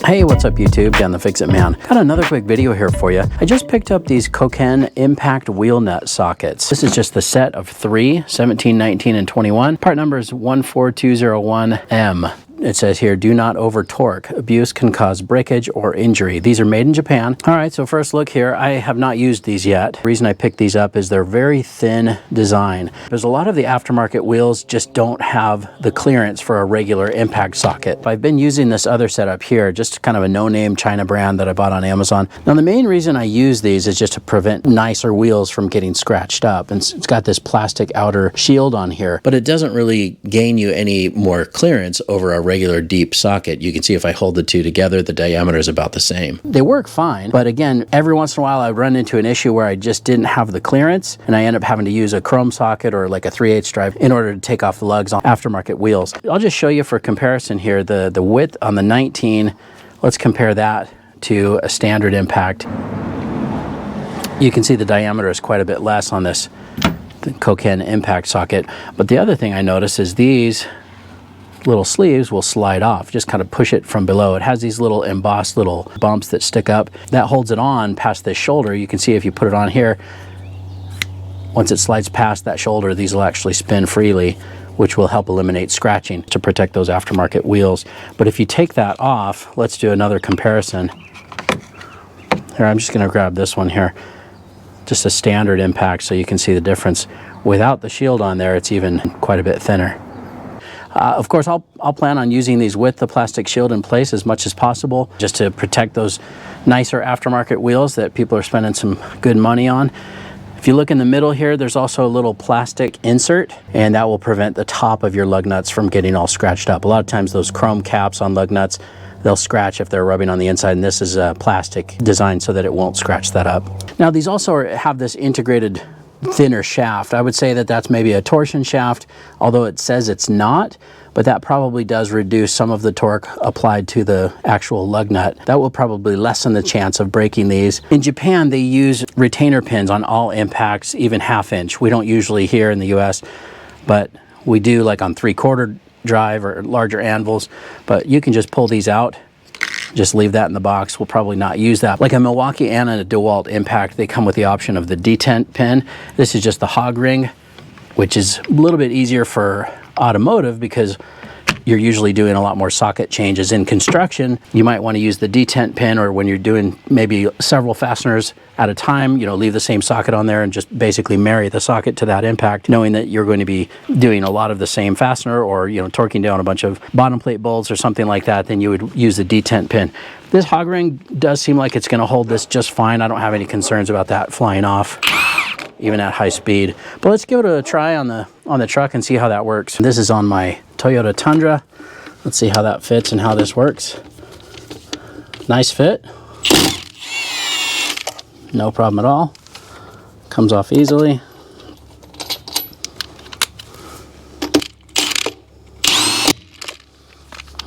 Hey, what's up YouTube? Dan the Fix-It Man. Got another quick video here for you. I just picked up these Koken impact wheel nut sockets. This is just the set of 3, 17, 19, and 21. Part number is 14201M. It says here, do not over torque. Abuse can cause breakage or injury. These are made in Japan. All right, so first look here. I have not used these yet. The reason I picked these up is they're very thin design. There's a lot of the aftermarket wheels just don't have the clearance for a regular impact socket. I've been using this other setup here, just kind of a no-name China brand that I bought on Amazon. Now the main reason I use these is just to prevent nicer wheels from getting scratched up. And it's got this plastic outer shield on here, but it doesn't really gain you any more clearance over a regular deep socket. You can see if I hold the two together, the diameter is about the same. They work fine, but again, every once in a while I run into an issue where I just didn't have the clearance and I end up having to use a chrome socket or like a 3/8 drive in order to take off the lugs on aftermarket wheels. I'll just show you for comparison here, the width on the 19, let's compare that to a standard impact. You can see the diameter is quite a bit less on this Koken impact socket, but the other thing I notice is these little sleeves will slide off. Just kind of push it from below. It has these little embossed little bumps that stick up. That holds it on past this shoulder. You can see if you put it on here, once it slides past that shoulder, these will actually spin freely, which will help eliminate scratching to protect those aftermarket wheels. But if you take that off, let's do another comparison. Here, I'm just going to grab this one here. Just a standard impact so you can see the difference. Without the shield on there, it's even quite a bit thinner. Of course, I'll plan on using these with the plastic shield in place as much as possible, just to protect those nicer aftermarket wheels that people are spending some good money on. If you look in the middle here, there's also a little plastic insert, and that will prevent the top of your lug nuts from getting all scratched up. A lot of times those chrome caps on lug nuts, they'll scratch if they're rubbing on the inside, and this is a plastic design so that it won't scratch that up. Now these also have this integrated thinner shaft. I would say that that's maybe a torsion shaft, although it says it's not, but that probably does reduce some of the torque applied to the actual lug nut. That will probably lessen the chance of breaking these. In Japan, they use retainer pins on all impacts, even 1/2 inch. We don't usually here in the US, but we do like on 3/4 drive or larger anvils, but you can just pull these out. Just leave that in the box. We'll probably not use that. Like a Milwaukee and a DeWalt impact, they come with the option of the detent pin. This is just the hog ring, which is a little bit easier for automotive because you're usually doing a lot more socket changes. In construction, you might want to use the detent pin, or when you're doing maybe several fasteners at a time, you know, leave the same socket on there and just basically marry the socket to that impact, knowing that you're going to be doing a lot of the same fastener, or, you know, torquing down a bunch of bottom plate bolts or something like that, then you would use the detent pin. This hog ring does seem like it's going to hold this just fine. I don't have any concerns about that flying off, even at high speed. But let's give it a try on the truck and see how that works. This is on my Toyota Tundra. Let's see how that fits and how this works. Nice fit. No problem at all. Comes off easily.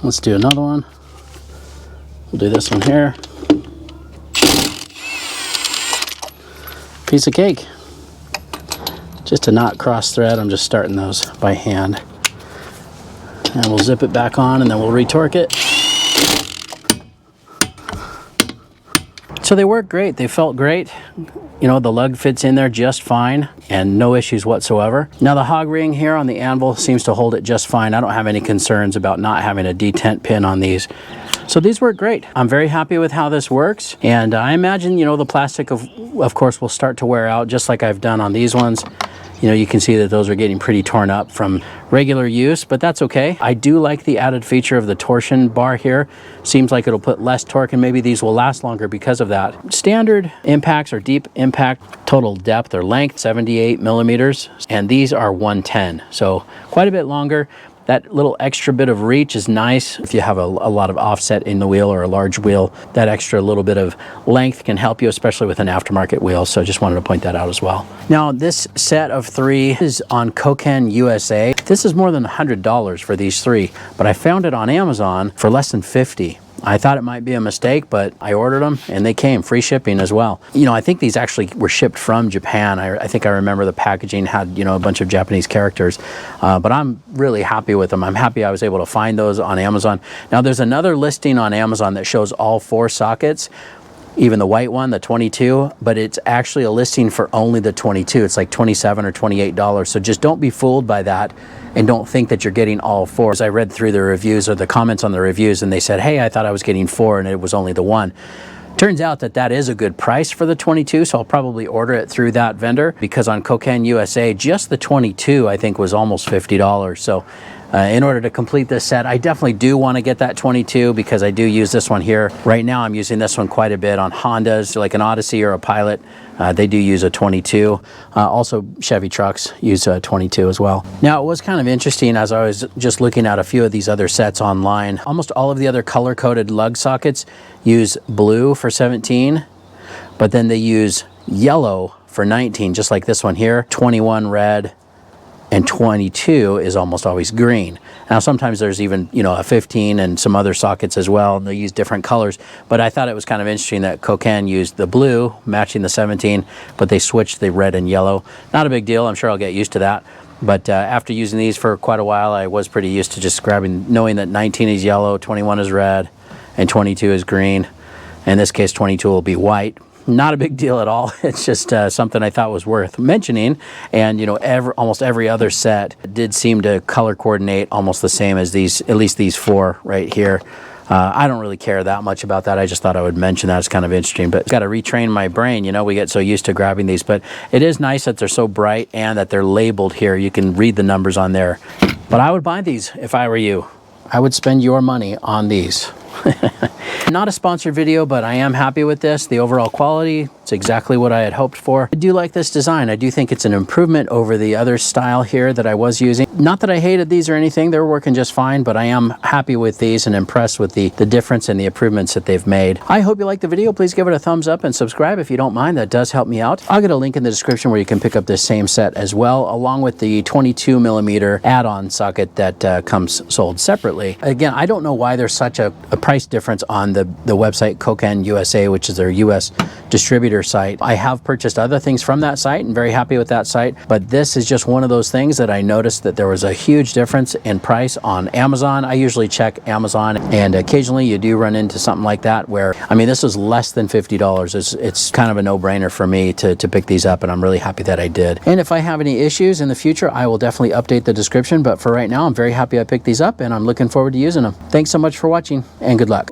Let's do another one. We'll do this one here. Piece of cake. Just to not cross thread, I'm just starting those by hand. And we'll zip it back on and then we'll retorque it. So they work great, they felt great. You know, the lug fits in there just fine and no issues whatsoever. Now the hog ring here on the anvil seems to hold it just fine. I don't have any concerns about not having a detent pin on these. So these work great. I'm very happy with how this works. And I imagine, you know, the plastic of course will start to wear out just like I've done on these ones. You know, you can see that those are getting pretty torn up from regular use, but that's okay. I do like the added feature of the torsion bar here. Seems like it'll put less torque, and maybe these will last longer because of that. Standard impacts or deep impact total depth or length, 78 millimeters, and these are 110. So quite a bit longer. That little extra bit of reach is nice. If you have a lot of offset in the wheel or a large wheel, that extra little bit of length can help you, especially with an aftermarket wheel. So just wanted to point that out as well. Now this set of 3 is on Koken USA. This is more than $100 for these 3, but I found it on Amazon for less than $50. I thought it might be a mistake, but I ordered them and they came, free shipping as well. You know, I think these actually were shipped from Japan. I think I remember the packaging had, you know, a bunch of Japanese characters, but I'm really happy with them. I'm happy I was able to find those on Amazon. Now there's another listing on Amazon that shows all 4 sockets, even the white one, the 22, but it's actually a listing for only the 22. It's like $27 or $28. So just don't be fooled by that and don't think that you're getting all 4. As I read through the reviews or the comments on the reviews and they said, hey, I thought I was getting 4 and it was only the 1. Turns out that that is a good price for the 22, so I'll probably order it through that vendor, because on Koken USA, just the 22 I think was almost $50. So in order to complete this set, I definitely do want to get that 22 because I do use this one here. Right now I'm using this one quite a bit on Hondas, like an Odyssey or a Pilot. They do use a 22. Also Chevy trucks use a 22 as well. Now it was kind of interesting as I was just looking at a few of these other sets online. Almost all of the other color-coded lug sockets use blue for 17, but then they use yellow for 19, just like this one here. 21 red, and 22 is almost always green. Now sometimes there's even, you know, a 15 and some other sockets as well, and they use different colors, but I thought it was kind of interesting that Koken used the blue matching the 17, but they switched the red and yellow. Not a big deal, I'm sure I'll get used to that, but after using these for quite a while, I was pretty used to just grabbing, knowing that 19 is yellow, 21 is red, and 22 is green. In this case 22 will be white. Not a big deal at all. It's just something I thought was worth mentioning. And you know, almost every other set did seem to color coordinate almost the same as these, at least these 4 right here. I don't really care that much about that. I just thought I would mention that. It's kind of interesting, but got to retrain my brain. You know, we get so used to grabbing these, but it is nice that they're so bright and that they're labeled here. You can read the numbers on there. But I would buy these if I were you. I would spend your money on these. Not a sponsored video, but I am happy with this. The overall quality, it's exactly what I had hoped for. I do like this design. I do think it's an improvement over the other style here that I was using. Not that I hated these or anything, they're working just fine, but I am happy with these and impressed with the difference and the improvements that they've made. I hope you liked the video. Please give it a thumbs up and subscribe if you don't mind. That does help me out. I'll get a link in the description where you can pick up this same set as well, along with the 22mm add-on socket that comes sold separately. Again, I don't know why there's such a price difference on the website Koken USA, which is their US distributor site. I have purchased other things from that site and very happy with that site, but this is just one of those things that I noticed that there was a huge difference in price on Amazon. I usually check Amazon, and occasionally you do run into something like that where, I mean, this was less than $50. It's kind of a no-brainer for me to pick these up, and I'm really happy that I did. And if I have any issues in the future, I will definitely update the description, but for right now, I'm very happy I picked these up, and I'm looking forward to using them. Thanks so much for watching, and good luck.